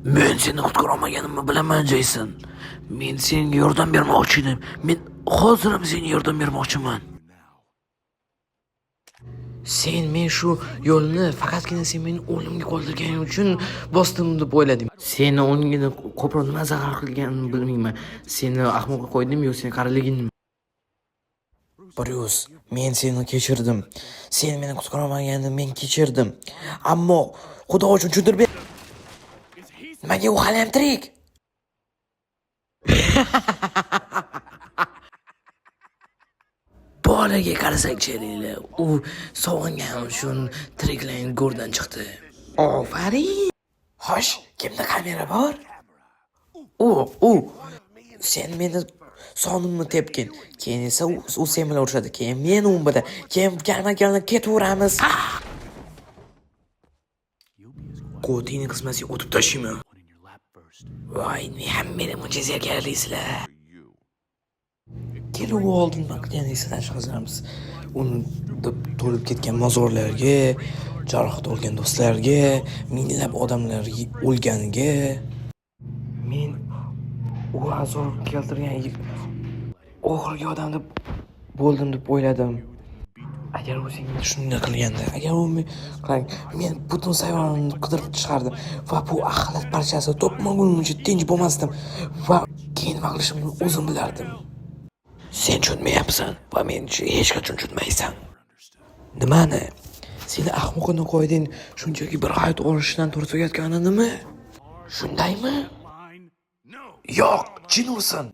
Men seni qutqara olmaganimni bilaman, Jeyson. Men senga yordam bermoqchi edim. Men hozir ham senga yordam bermoqchiman. Men shu yo'lni faqatgina sen meni o'limga qoldirganing uchun bosdim deb o'yladim. Seni ongini ko'proq nima zarar qilganini bilmayman. Seni ahmoqqa qo'ydim yo sen qariligingni. Bryus, men seni kechirdim. Sen meni qutqara olmaganingni men kechirdim. Ammo Xudo uchun tushuntirib ber. Nimaga u hali ham tirik? Bolaga qarasak-chi, u sog'ingan uchun tiriklayin go'rdan chiqdi. Ofarin. Xo'sh, kimda kamera bor? Sen meni sonimni tepgin. Keyin esa u sen bilan urushadi. Keyin men u bilan. Keyin galma-galni ketaveramiz. Qo'tingni qismasiga o'tib tashlayman. Voy, meni mo'jizaga kelisizlar. Keluv oldindan qilgan esdan chiqaramiz. Uni to'lib ketgan mozorlarga, jarohat olgan do'stlarga, minglab odamlar o'lganiga, men u azor keltirgan oxirgi odam deb bo'ldim deb o'yladim. Agar u senga shunday qilganda, agar u men butun sayyorani qidirib chiqardim va bu axlat parchasini topmagunimcha tinch bo'lmasdim va keyin nima qilishimni o'zim bilardim. Sen tushunmayapsan va men hech qachon tushunmaysan. Nimani? Seni ahmoqona qo'yding, shunchaki bir hayot olishdan to'sayotgani nima? Shundaymi? Yo'q, jin ursin.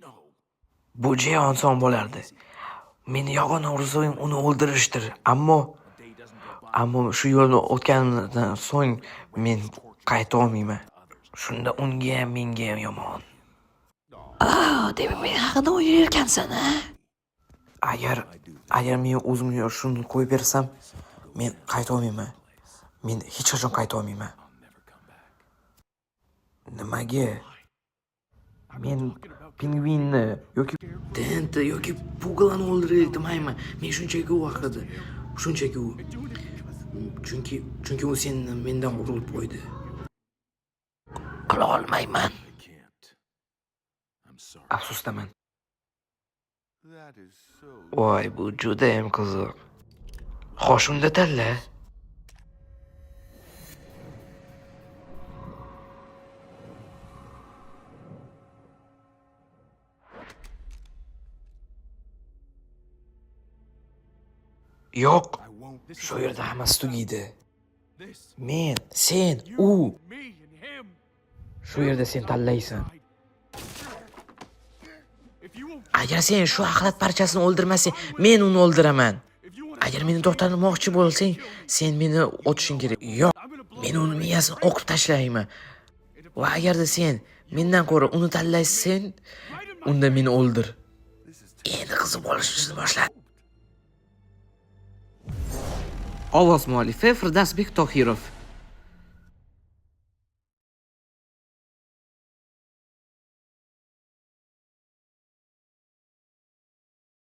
Bu juda oson bo'lardi. Meni yolg'on orzuim uni o'ldirishdir. Ammo shu yo'lni o'tganimdan so'ng men qayta olmayman. Shunda unga ham menga ham yomon. Demak men haqida o'ylayotgansan, ha? Agar men o'zimga shuni qo'yib bersam, men qayta olmayman. Men hech qachon qayta olmayman. Nimaga? Men pingvinni yoki Denta yoki Puglani o'ldiraylik demayman. Men shunchaki u haqida. Shunchaki u. Chunki u seni mendan urilib qo'ydi. Qila olmayman. Afsusdaman. Voy, bu juda ham qiziq. Xo'sh, unda tanla. Yo'q, shu yerda hammasi tugaydi. Men, sen, u. Shu yerda sen tanlaysan. Agar sen shu axlat parchasini o'ldirmasang, men uni o'ldiraman. Agar meni to'xtatmoqchi bo'lsang, sen meni otishing kerak. Yo'q, men uni miyasini o'qib tashlayman. Va agarda sen mendan ko'ra uni tanlaysan, unda meni o'ldir. Endi qizib olishni boshladi. Ovoz muallifi Firdavsbek Tohirov.